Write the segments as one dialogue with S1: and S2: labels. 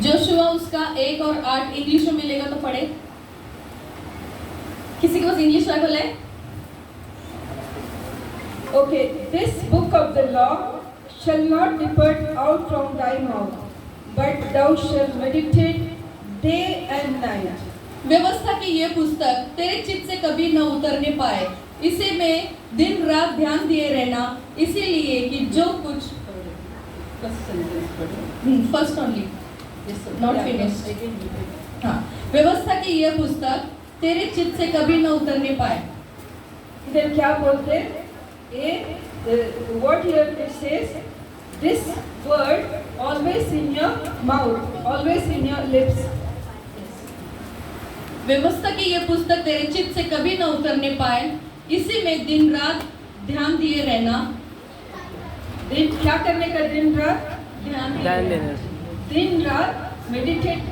S1: Joshua उसका 1 और 8 English में मिलेगा तो पढ़े। किसी के पास इंग्लिश बाइबल है?
S2: Okay, this book of the law shall not depart out from thy mouth, but thou shalt meditate day and night.
S1: व्यवस्था की ये पुस्तक तेरे चित्त से कभी न उतरने पाए, इसे में दिन रात ध्यान दिए रहना, इसीलिए कि जो कुछ फर्स्ट ओनली नॉट फिनिश्ड। हाँ, व्यवस्था की यह पुस्तक तेरे चित्त से कभी न उतरने पाए।
S2: इधर क्या बोलते हैं? What here it says, this word always in your mouth, always in your lips.
S1: व्यवस्था की यह पुस्तक तेरे चित्त से कभी न उतरने पाए, इसी में दिन रात ध्यान दिए रहना।
S2: दिन क्या करने का? दिन रात
S1: ध्यान
S3: देना।
S2: दिन रात meditate,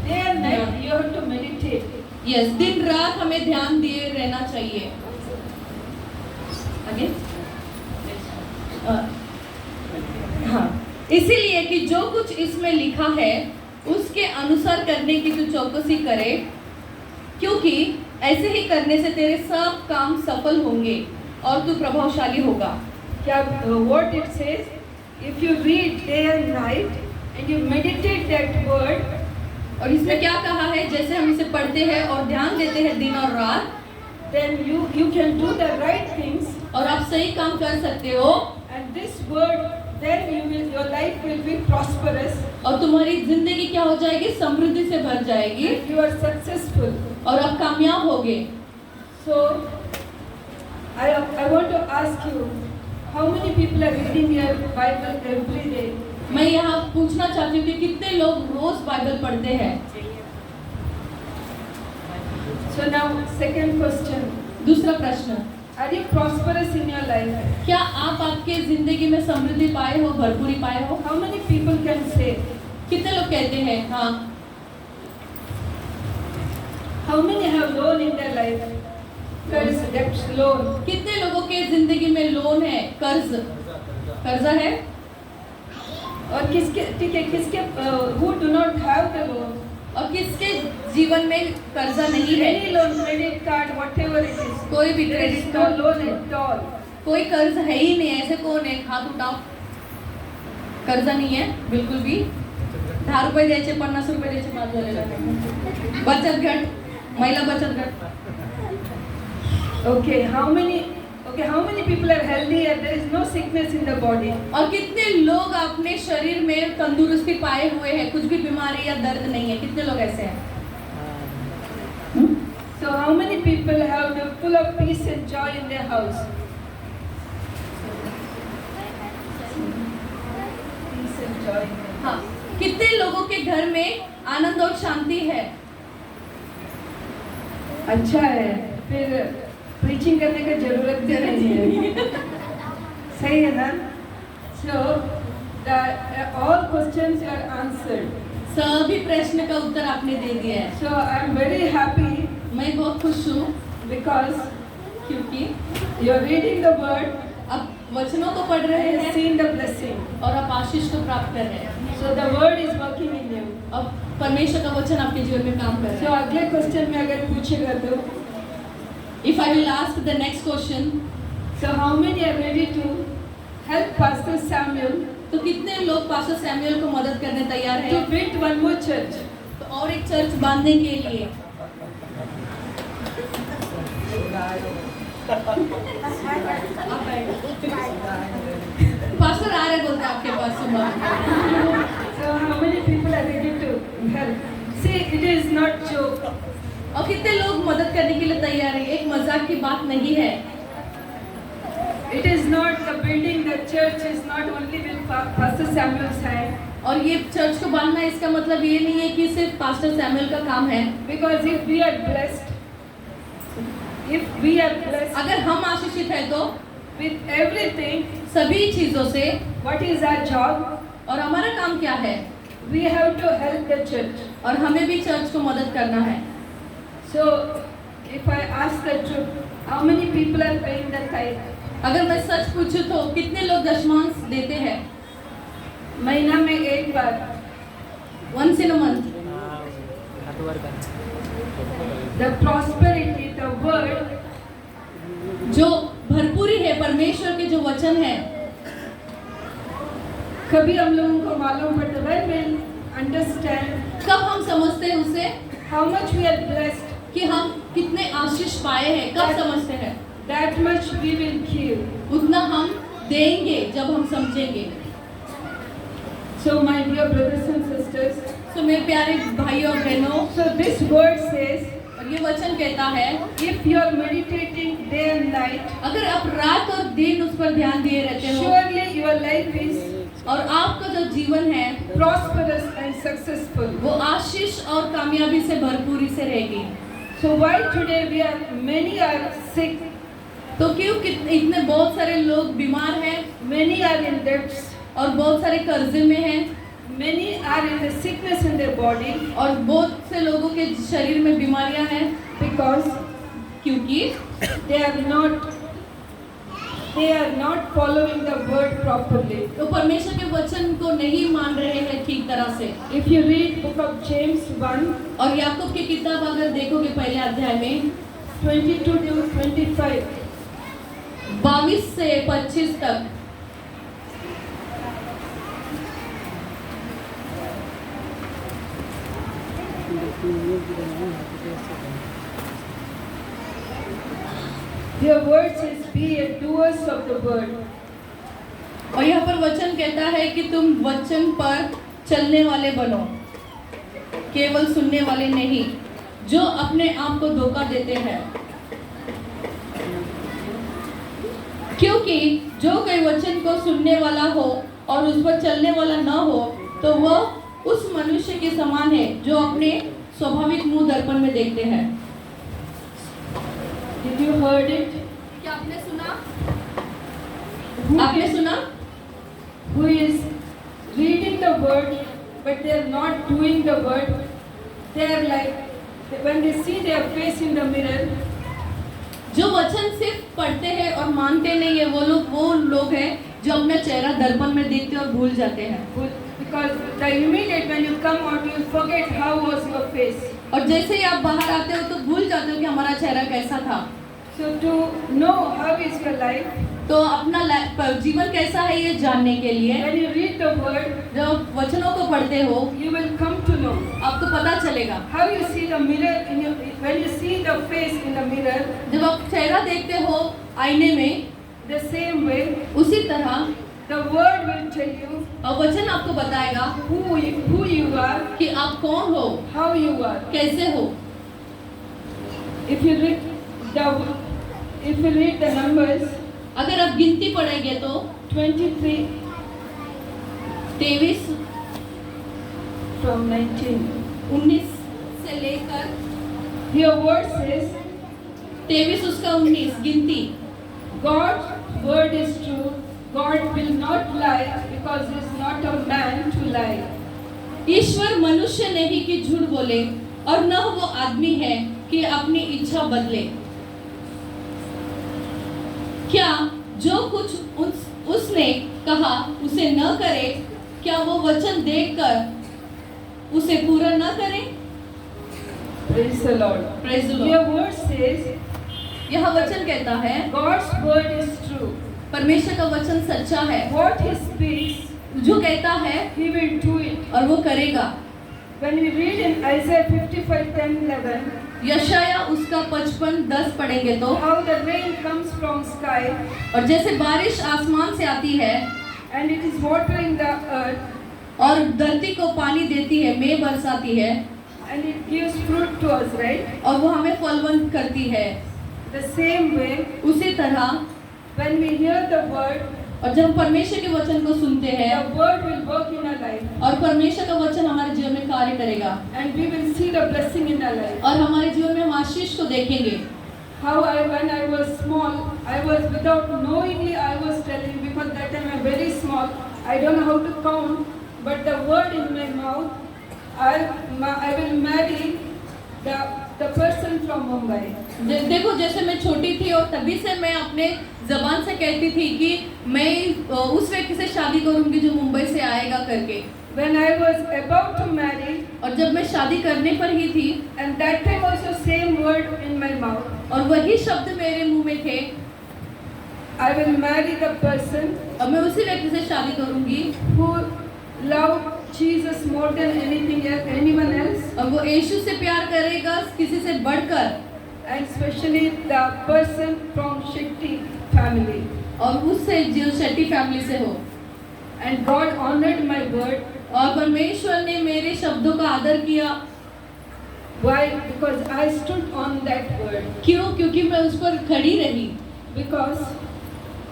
S2: day and night you have to meditate.
S1: Yes, दिन रात हमें ध्यान दिए रहना चाहिए। आगे हाँ, इसीलिए कि जो कुछ इसमें लिखा है उसके अनुसार करने की तू चौकसी करे, क्योंकि ऐसे ही करने से तेरे सब काम सफल होंगे और तू प्रभावशाली होगा।
S2: क्या what it says, if you read day and night and you meditate that word,
S1: और इसमें क्या कहा है? जैसे हम इसे पढ़ते हैं और ध्यान देते हैं दिन और रात,
S2: then you can do the right things,
S1: और आप सही काम कर सकते हो,
S2: and this word then your life will be prosperous,
S1: और तुम्हारी जिंदगी क्या हो जाएगी? समृद्धि से भर जाएगी,
S2: and you are successful.
S1: और आप कामयाब होगे।
S2: So I want to ask you, how many people are reading your Bible every day?
S1: मैं यहाँ पूछना चाहती हूँ कि कितने लोग रोज बाइबल पढ़ते हैं?
S2: So now second question,
S1: दूसरा प्रश्न,
S2: are you prosperous in your life?
S1: क्या आप आपके जिंदगी में समृद्धि पाए हो, भरपूरी पाए हो?
S2: How many people can say?
S1: कितने लोग कहते हैं हाँ?
S2: How many have loan in their life? Curse, debt, loan.
S1: कितने लोगों के जिंदगी में लोन है, कर्जा है?
S2: और किसके, ठीक है, किसके who do not have the loan?
S1: और किसके जीवन में कर्जा नहीं है?
S2: Any loan, credit card, whatever it is.
S1: कोई भी
S2: There is
S1: credit
S2: no
S1: card,
S2: loan at all.
S1: कोई कर्ज है ही नहीं। ऐसे कौन है? हाथ उठाओ। कर्जा नहीं है बिल्कुल भी। 10 रुपये द्यायचे, 50 रुपये द्यायचे बाजूला। बचत गट, महिला बचत गट।
S2: Okay, how many people are healthy and there is no sickness in the body?
S1: और कितने लोग अपने शरीर में तंदुरुस्ती पाए हुए हैं, कुछ भी बीमारी या दर्द नहीं है? कितने लोग ऐसे हैं?
S2: So how many people have the full of peace and joy in their house? Peace and joy.
S1: हाँ, कितने लोगों के घर में आनंद और शांति है?
S2: अच्छा है, फिर प्रीचिंग करने की जरूरत भी नहीं है। सही है ना? So all questions are answered.
S1: सभी प्रश्न का उत्तर आपने दे दिया है।
S2: So I am very happy
S1: मैं बहुत खुश हूँ
S2: because
S1: क्योंकि
S2: you are reading the word
S1: आप वचनों को पढ़ रहे
S2: and
S1: हैं
S2: seeing the blessing.
S1: और आप आशीष को प्राप्त कर रहे हैं।
S2: So the word is working in you.
S1: अब परमेश्वर का वचन आपके जीवन में काम कर
S2: So
S1: रहा है।
S2: अगले क्वेश्चन में अगर पूछेगा तो,
S1: If I will ask the next question,
S2: so how many are ready to help Pastor Samuel
S1: तो कितने लोग पास्टर सैमुअल को मदद करने तैयार
S2: to
S1: हैं?
S2: build one more church?
S1: तो और एक चर्च बांधने के लिए पास्टर आ रहे बोलते हैं आपके पास सुबह।
S2: So how many people are ready to help? See, it is not joke.
S1: और कितने लोग मदद करने के लिए तैयार हैं? एक मजाक की बात नहीं है।
S2: It is not the building the church is not only with Pastor Samuel's hand.
S1: और ये चर्च को बांधना इसका मतलब ये नहीं है कि सिर्फ पास्टर सैमुअल का काम है।
S2: Because if we are blessed,
S1: अगर हम आशीषित है तो
S2: with everything,
S1: सभी चीजों से,
S2: what is our job?
S1: और हमारा काम क्या है?
S2: We have to help the church.
S1: और हमें भी चर्च को मदद करना है।
S2: So, if I ask the truth, how many people are paying the tithe?
S1: अगर मैं सच पूछूं तो कितने लोग दशमांश देते हैं?
S2: महीना में एक बार,
S1: once in a month.
S2: The prosperity, the word,
S1: जो भरपूरी है परमेश्वर के जो वचन है,
S2: कभी हम लोगों को मालूम पड़ता है, when we understand
S1: कब हम समझते हैं उसे
S2: how much we are blessed,
S1: कि हम कितने आशीष पाए हैं, कब समझते हैं?
S2: that much we will give.
S1: उतना हम देंगे जब हम समझेंगे।
S2: So my dear brothers and sisters,
S1: तो मेरे प्यारे भाइयों और बहनों,
S2: so this word says,
S1: और ये वचन कहता है,
S2: if you are meditating day and night,
S1: अगर आप रात और दिन उस पर ध्यान दिए रहते हो
S2: surely your life is
S1: और आपका जो जीवन है
S2: prosperous and successful.
S1: वो आशीष और कामयाबी से भरपूरी से रहेगी।
S2: So why today many are sick,
S1: तो क्यों इतने बहुत सारे लोग बीमार हैं
S2: many are in debts,
S1: और बहुत सारे कर्जे में हैं
S2: many are in the sickness in their body,
S1: और बहुत से लोगों के शरीर में बीमारियां हैं
S2: because
S1: क्योंकि
S2: they are not following the word properly.
S1: तो परमेश्वर के वचन को नहीं मान रहे हैं ठीक तरह से।
S2: If you read book of James 1,
S1: और याकूब की किताब अगर देखोगे पहले अध्याय में
S2: 22 to 25,
S1: 22 से 25 तक,
S2: their word says, be a doers of the word.
S1: और यहाँ पर वचन कहता है कि तुम वचन पर चलने वाले बनो, केवल सुनने वाले नहीं, जो अपने आप को धोखा देते हैं। क्योंकि जो कोई वचन को सुनने वाला हो और उस पर चलने वाला न हो, तो वह उस मनुष्य के समान है जो अपने स्वाभाविक मुंह दर्पण में देखते हैं।
S2: Did you heard it?
S1: क्या आपने सुना?
S2: Who
S1: आपने
S2: is-
S1: सुना?
S2: who is reading the word but they are not doing the word. They are like when they see their face in the mirror,
S1: जो वचन सिर्फ पढ़ते हैं और मानते नहीं है, वो लोग हैं जो अपना चेहरा दर्पण में देखते और भूल जाते हैं।
S2: because the immediate when you come out you forget how was your face.
S1: और जैसे ही आप बाहर आते हो तो भूल जाते हो कि हमारा चेहरा कैसा था।
S2: So to know how is your life,
S1: तो अपना जीवन कैसा है ये जानने के लिए
S2: when you read the word,
S1: जब वचनों को पढ़ते हो
S2: you will come to know
S1: आपको पता चलेगा।
S2: how you see the mirror in your, when you see the face in the mirror,
S1: जब आप चेहरा देखते हो आईने में,
S2: the same way
S1: उसी तरह
S2: the word will tell you
S1: और वचन आपको बताएगा
S2: who you are,
S1: कि आप कौन हो,
S2: how you are.
S1: कैसे हो।
S2: If you read the numbers,
S1: अगर आप गिनती पढ़ेंगे तो
S2: 23
S1: 23
S2: from 19,
S1: 19 से लेकर
S2: your word says
S1: 23 उसका 19 गिनती।
S2: God's word is true. God will not lie because he is not a man to lie.
S1: ईश्वर मनुष्य नहीं कि झूठ बोले और न वो आदमी है कि अपनी इच्छा बदले। क्या जो कुछ उसने कहा उसे न करे, क्या वो वचन देखकर उसे पूरा न करे?
S2: Praise the Lord.
S1: Praise the Lord.
S2: Your word says
S1: यह वचन कहता है
S2: God's word is true.
S1: परमेश्वर का वचन सच्चा है।
S2: What he speaks,
S1: जो कहता है
S2: he will do it.
S1: और वो करेगा।
S2: When we read in Isaiah 55:10-11,
S1: यशाया उसका 55:10 पढ़ेंगे तो
S2: how the rain comes from sky
S1: और जैसे बारिश आसमान से आती है
S2: and it is watering the earth
S1: और धरती को पानी देती है, मेघ बरसाती है
S2: and it gives fruit to us, right?
S1: और वो हमें फलवंत करती है।
S2: The same way,
S1: उसी तरह
S2: when we hear the word,
S1: और जब हम परमेश्वर के वचन को सुनते हैं
S2: the word will work in our life
S1: और परमेश्वर का वचन हमारे जीवन में कार्य करेगा
S2: and we will see the blessing in our life.
S1: और हमारे जीवन में हम आशीष को देखेंगे।
S2: When I was small, I was without knowingly I was telling, because that time I'm very small, I don't know how to count, but the word in my mouth, I will marry the person from Mumbai.
S1: देखो जैसे मैं छोटी थी और तभी से मैं अपने जबान से कहती थी कि मैं उस व्यक्ति से शादी करूंगी जो मुंबई से आएगा करके।
S2: when I was about to marry,
S1: और जब मैं शादी करने पर ही थी,
S2: and that time also same word in my mouth,
S1: और वही शब्द मेरे मुंह में थे,
S2: I will marry the person
S1: और मैं उसी व्यक्ति से शादी करूंगी
S2: who love Jesus more than anything else, anyone else,
S1: और वो यीशु से प्यार करेगा किसी से बढ़कर,
S2: and especially the person from Shakti family.
S1: और उससे जो शेट्टी फैमिली से हो।
S2: And God honored my word.
S1: और परमेश्वर ने मेरे शब्दों का आदर किया।
S2: Why? Because I stood on that word.
S1: क्यों? क्योंकि मैं उस पर खड़ी रही।
S2: Because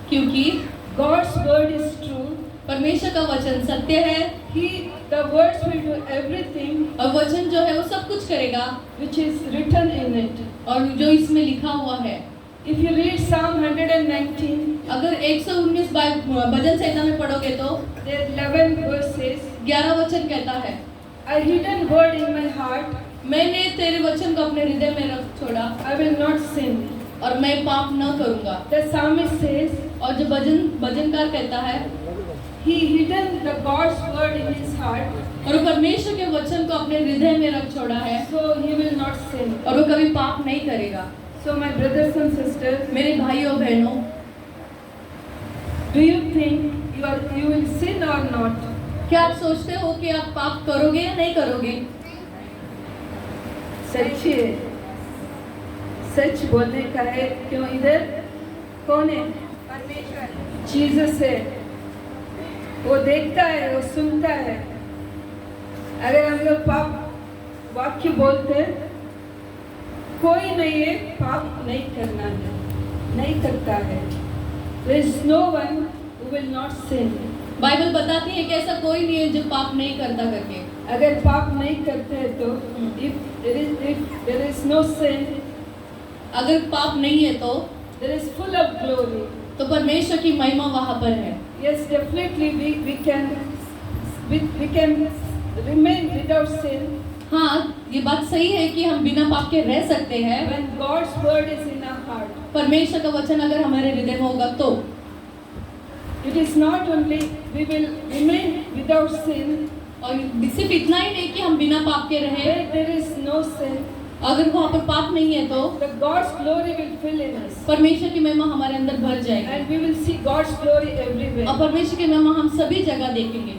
S1: क्योंकि
S2: God's word is true.
S1: परमेश्वर का वचन सत्य है,
S2: The words will do everything
S1: और वचन जो है वो सब कुछ करेगा
S2: which is written in it.
S1: और जो इसमें लिखा हुआ है।
S2: If you read Psalm 119,
S1: अगर 119 भजन संहिता में पढ़ोगे तो
S2: there are 11 verses.
S1: 11 वचन कहता है,
S2: A hidden word in my heart,
S1: मैंने तेरे वचन को अपने हृदय में रख छोड़ा
S2: I will not sin.
S1: और मैं पाप न करूंगा।
S2: The psalmist says,
S1: और जो भजनकार कहता है,
S2: he hidden the God's word in his heart,
S1: और वो परमेश्वर के वचन को अपने हृदय में रख छोड़ा है
S2: so he will not sin.
S1: और वो कभी पाप नहीं करेगा।
S2: So my brothers and sisters,
S1: मेरे भाइयों बहनों,
S2: do you think you will sin or not?
S1: क्या आप सोचते हो कि आप पाप करोगे या नहीं करोगे?
S2: सच है, सच बोलने का है। क्यों? इधर कौन है? परमेश्वर, जीसस है। वो देखता है, वो सुनता है। अगर हम लोग पाप वाक्य बोलते, कोई नहीं है पाप नहीं करना है, नहीं करता है। There is no one who will not sin.
S1: Bible बताती है कि ऐसा कोई नहीं है जो पाप नहीं करता करके।
S2: अगर पाप नहीं करते हैं तो if there is no sin,
S1: अगर पाप नहीं है तो
S2: there is full of glory.
S1: तो परमेश्वर की महिमा वहाँ पर है।
S2: Yes, definitely we can remain without sin
S1: हाँ, ये बात सही है कि हम बिना पाप के रह सकते हैं
S2: when God's word is in our heart.
S1: परमेश्वर का वचन अगर हमारे हृदय में होगा तो।
S2: It is not only we will remain without sin,
S1: और सिर्फ इतना ही नहीं कि हम बिना पाप के रहें,
S2: where there is no sin,
S1: अगर वहाँ पर पाप नहीं है तो
S2: the God's glory will fill in us,
S1: परमेश्वर की महिमा हमारे अंदर भर जाएगी
S2: and we will see God's glory everywhere.
S1: और परमेश्वर की महिमा हम सभी जगह देखेंगे।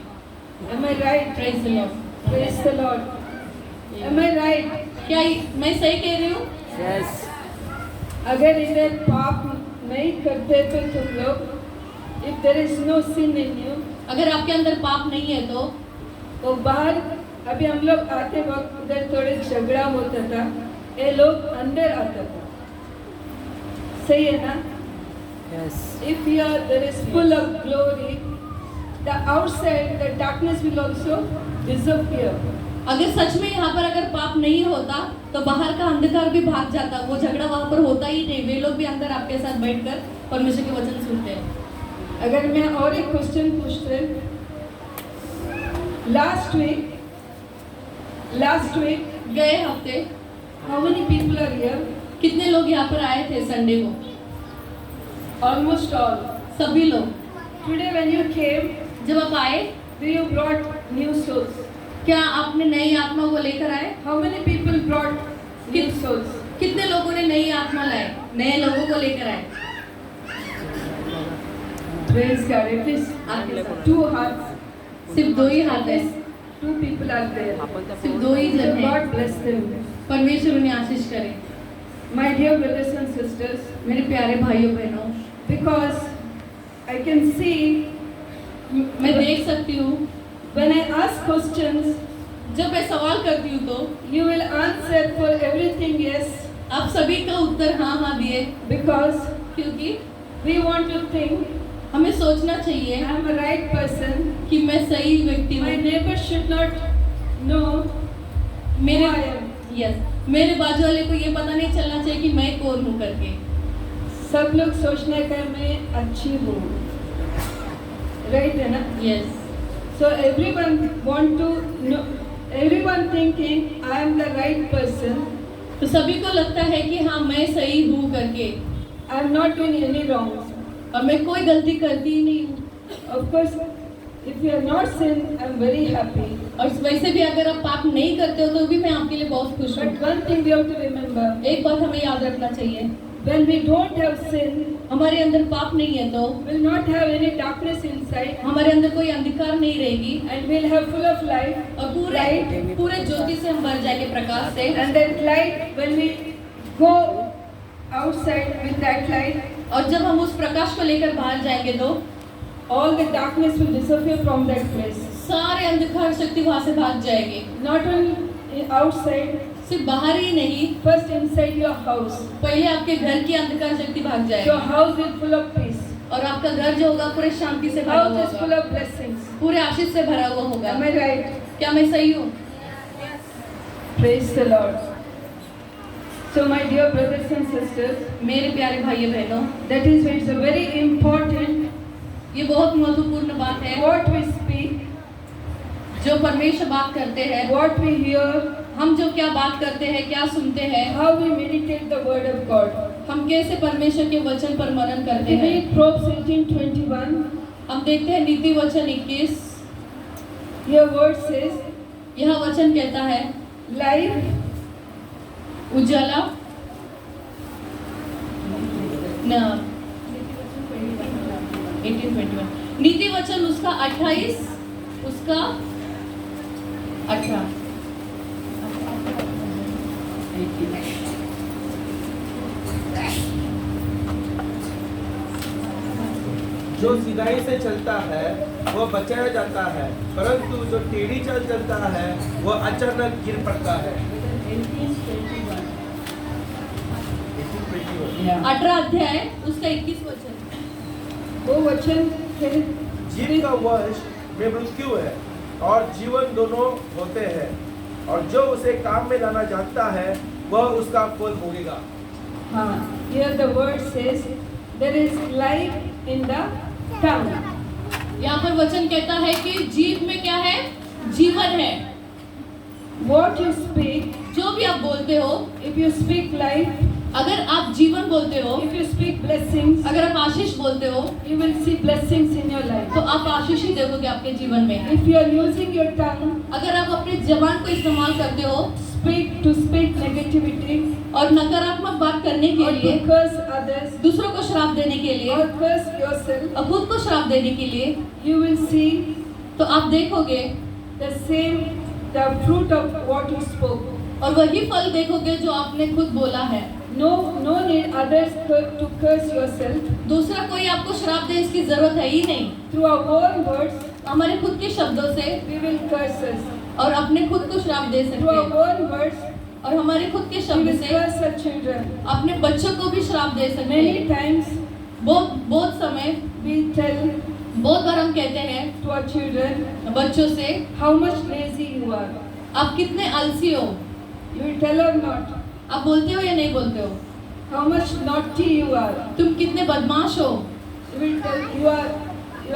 S2: Am I right?
S1: Praise the Lord.
S2: Praise the Lord. Am I right?
S1: क्या मैं सही कह रही हूँ?
S3: Yes.
S2: अगर इधर पाप नहीं करते तो तुम लोग, if there is no sin in you,
S1: अगर आपके अंदर पाप नहीं है तो
S2: बाहर अभी हम लोग आते वक्त उधर थोड़े झगड़ा होता था, ये लोग अंदर आता था। सही है ना?
S3: Yes.
S2: If there is full of glory, the outside, the darkness will also disappear.
S1: अगर सच में यहाँ पर अगर पाप नहीं होता तो बाहर का अंधकार भी भाग जाता। वो झगड़ा वहाँ पर होता ही नहीं, वे लोग भी अंदर आपके साथ बैठकर परमेश्वर के वचन सुनते हैं।
S2: अगर मैं और एक क्वेश्चन पूछते, लास्ट वीक
S1: गए हफ्ते
S2: how many people are here?
S1: कितने लोग यहाँ पर आए थे संडे को?
S2: Almost all.
S1: सभी लोग।
S2: Today when you came,
S1: जब आप आए,
S2: do you brought new souls?
S1: क्या आपने नई आत्मा को लेकर आए?
S2: How many people brought new souls?
S1: कितने लोगों ने नई आत्मा लाए, नए लोगों को लेकर आए?
S2: Praise God. At least
S1: आपके साथ
S2: 2 hearts.
S1: सिर्फ 2 ही हाथ है,
S2: 2 people are there.
S1: सिर्फ 2 ही
S2: So
S1: जन हैं।
S2: God bless them.
S1: परमेश्वर उन्हें आशीष करे।
S2: My dear brothers and sisters,
S1: मेरे प्यारे भाइयों बहनों,
S2: because I can see
S1: मैं देख सकती हूँ
S2: when I ask questions,
S1: जब मैं सवाल करती हूँ तो
S2: you will answer for everything yes,
S1: आप सभी का उत्तर हाँ हाँ दिए,
S2: because
S1: क्योंकि
S2: we want to think
S1: हमें सोचना चाहिए
S2: I am a right person.
S1: कि मैं सही व्यक्ति
S2: My
S1: हूँ।
S2: neighbor should not know
S1: मेरे
S2: who I am.
S1: मेरे बाजू वाले को ये पता नहीं चलना चाहिए कि मैं कौन हूँ करके।
S2: सब लोग सोचने का मैं अच्छी हूँ, राइट है ना?
S1: Yes.
S2: So everyone want to know, everyone thinking I am the right person.
S1: तो सभी को लगता है कि हाँ मैं सही हूँ करके,
S2: I am not doing any wrong.
S1: और मैं कोई गलती करती ही नहीं हूँ।
S2: Of course, If you have not sinned, I'm very happy.
S1: और वैसे भी अगर आप पाप नहीं करते हो तो भी मैं आपके लिए बहुत खुश हूँ।
S2: But one thing we have to remember,
S1: एक बात हमें याद रखना चाहिए,
S2: when we don't have sin,
S1: हमारे अंदर पाप नहीं है तो
S2: we'll not have any darkness inside,
S1: हमारे अंदर कोई अंधकार नहीं रहेगी
S2: and we'll have full of light.
S1: और पूरे ज्योति से हम भर जाएंगे, प्रकाश से।
S2: And that light, when we go outside with that light,
S1: और जब हम उस प्रकाश को लेकर बाहर जाएंगे तो
S2: all the darkness will disappear from that place.
S1: सारे अंधकार शक्ति वहां से भाग जाएगी।
S2: Not only outside,
S1: सिर्फ बाहर ही नहीं,
S2: first inside your house.
S1: पहले आपके घर की अंधकार शक्ति भाग
S2: Your
S1: जाएगी
S2: house is full of peace.
S1: और आपका घर जो होगा पूरे शांति से भरा
S2: House
S1: हुआ
S2: is full
S1: होगा,
S2: of blessings.
S1: पूरे आशीष से भरा हुआ होगा।
S2: Am I right?
S1: क्या मैं सही हूँ?
S2: Praise the Lord. So my dear brothers and sisters,
S1: मेरे प्यारे भाइयों बहनों,
S2: that is why it's a very important
S1: ये बहुत महत्वपूर्ण बात है।
S2: what we speak,
S1: जो परमेश्वर बात करते हैं,
S2: what we hear,
S1: हम जो क्या बात करते हैं, क्या सुनते हैं,
S2: how we meditate the word of God.
S1: हम कैसे परमेश्वर के वचन पर मनन करते
S2: We
S1: हैं।
S2: read Proverbs 18:21.
S1: हम देखते हैं नीति वचन 21,
S2: Your word says,
S1: यह वचन कहता है
S2: life
S1: उजाला न 18:21 नीति वचन उसका 28 उसका 18
S4: जो सीधाई से चलता है वह बचाया जाता है, परंतु जो टेढ़ी चाल चलता है वह अचानक गिर पड़ता है।
S1: 18 अध्याय उसका 21 वचन।
S2: वो वचन है,
S4: जीव का वंश में मृत्यु है और जीवन दोनों होते हैं, और जो उसे काम में लाना जानता है वह उसका फल भोगेगा।
S2: हाँ, here the word says there is life in the tongue.
S1: यहाँ पर वचन कहता है कि जीव में क्या है? जीवन है।
S2: What you speak,
S1: जो भी आप बोलते हो,
S2: if you speak life,
S1: अगर आप जीवन बोलते हो,
S2: if you speak blessings,
S1: अगर आप आशीष बोलते हो,
S2: you will see blessings in your life.
S1: तो आप आशीष ही देखोगे आपके जीवन में।
S2: If you are using your tongue,
S1: अगर आप अपने जबान को इस्तेमाल करते हो
S2: speak negativity,
S1: और नकारात्मक बात करने के
S2: or
S1: लिए,
S2: to curse others,
S1: दूसरों को श्राप देने के लिए
S2: or curse yourself,
S1: और खुद को श्राप देने के लिए,
S2: you will see
S1: तो आप देखोगे
S2: the same, the fruit of what you spoke.
S1: और वही फल देखोगे जो आपने खुद बोला है।
S2: No need others to curse yourself.
S1: दूसरा कोई आपको श्राप दे इसकी जरूरत है ही नहीं।
S2: Through our own words,
S1: हमारे खुद के शब्दों से
S2: we will curse us.
S1: और अपने खुद को श्राप दे
S2: Through
S1: सकते
S2: our
S1: हैं
S2: own words,
S1: और हमारे खुद के
S2: we
S1: शब्द
S2: will
S1: से
S2: curse our children.
S1: अपने बच्चों को भी श्राप दे सकते
S2: Many
S1: हैं।
S2: times
S1: बहुत समय
S2: we tell
S1: बहुत बार हम कहते हैं
S2: to our children
S1: बच्चों से,
S2: how much lazy you are.
S1: आप कितने आलसी हो।
S2: You will tell or not.
S1: आप बोलते हो या नहीं बोलते हो?
S2: How much naughty you are.
S1: तुम कितने बदमाश हो।
S2: You will tell you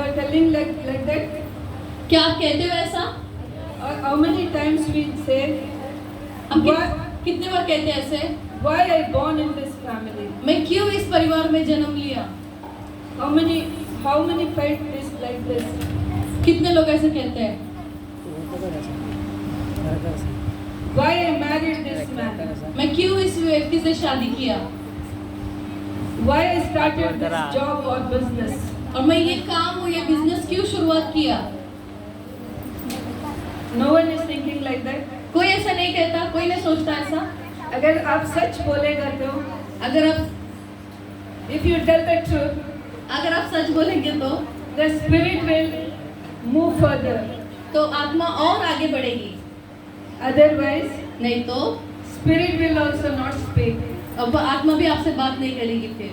S2: are telling like that.
S1: क्या आप कहते हो ऐसा?
S2: Or how many times we say,
S1: हम
S2: why,
S1: कितने बार कहते हैं ऐसे?
S2: why I born in this family?
S1: मैं क्यों इस परिवार में जन्म लिया?
S2: How many fight this like this?
S1: कितने लोग ऐसे कहते हैं?
S2: Why I married this man?
S1: मैं क्यों इस व्यक्ति से शादी किया?
S2: Why I started this job or business?
S1: और मैं ये काम और ये बिजनेस क्यों शुरुआत किया?
S2: No one is thinking like that.
S1: कोई ऐसा नहीं कहता, कोई नहीं सोचता ऐसा।
S2: अगर आप सच बोलेगा तो,
S1: अगर आप
S2: if you tell the truth,
S1: अगर आप सच बोलेंगे तो
S2: the spirit will move further.
S1: तो आत्मा और आगे बढ़ेगी,
S2: Otherwise,
S1: नहीं तो
S2: spirit will also not speak.
S1: अब आत्मा भी आपसे बात नहीं करेगी फिर।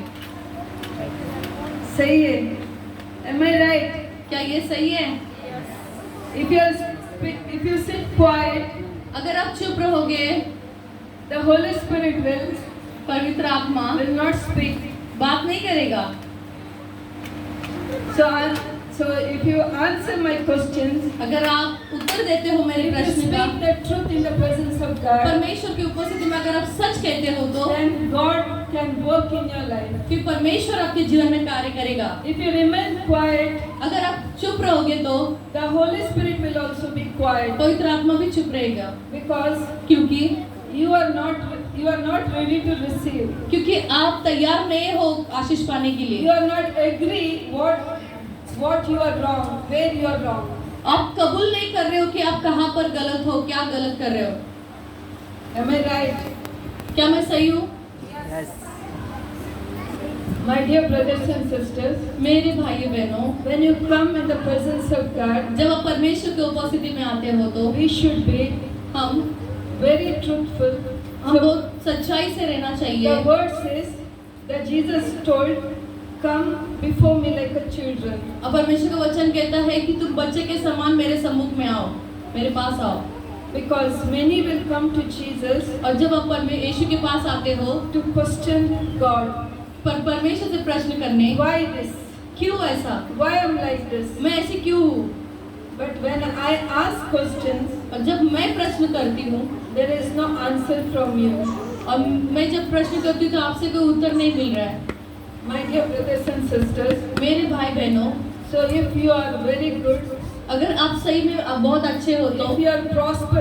S2: सही है? Am I right?
S1: क्या ये सही है?
S2: If you sit quiet,
S1: अगर आप चुप रहोगे,
S2: the Holy Spirit will
S1: पवित्र आत्मा
S2: not speak.
S1: बात नहीं करेगा।
S2: So if you answer my questions,
S1: अगर आप उत्तर देते हो मेरे
S2: if you
S1: प्रश्न का,
S2: speak the truth in the presence of God,
S1: परमेश्वर की उपस्थिति में अगर आप सच कहते हो तो
S2: then God can work in your life.
S1: फिर परमेश्वर आपके जीवन में कार्य करेगा।
S2: If you remain quiet,
S1: अगर आप चुप रहोगे तो
S2: the Holy Spirit will also be quiet,
S1: पवित्र आत्मा भी चुप रहेगा,
S2: because
S1: क्योंकि
S2: you are not ready to receive.
S1: क्योंकि आप तैयार नहीं हो आशीष पाने के
S2: You
S1: लिए।
S2: are not agree what you are wrong, where you are wrong.
S1: आप कबूल नहीं कर रहे हो कि आप कहाँ पर गलत हो, क्या गलत कर रहे हो।
S2: Am I right?
S1: क्या मैं सही हूँ?
S3: Yes.
S2: My dear brothers and sisters,
S1: मेरे भाइयों बहनों,
S2: when you come in the presence of God,
S1: जब आप परमेश्वर की उपस्थिति में आते हो तो
S2: we should be
S1: हम
S2: very truthful.
S1: बहुत सच्चाई से रहना चाहिए।
S2: The word says that Jesus told, "Come before me like a children."
S1: और परमेश्वर का वचन कहता है कि तुम बच्चे के समान मेरे सम्मुख में आओ, मेरे पास आओ।
S2: Because many will come to Jesus
S1: और जब आप यीशु के पास आते हो
S2: to question God.
S1: पर परमेश्वर से प्रश्न करने,
S2: Why this?
S1: क्यों ऐसा,
S2: Why I'm like this?
S1: मैं ऐसी क्यों हूँ।
S2: But when I ask questions,
S1: और जब मैं प्रश्न करती हूँ
S2: there is no answer from you.
S1: और मैं जब प्रश्न करती हूँ तो आपसे कोई उत्तर नहीं मिल रहा है।
S2: My dear brothers and sisters,
S1: मेरे भाई बहनों,
S2: so if you are very good,
S1: अगर आप सही में बहुत अच्छे हो तो
S2: if you are prosperous,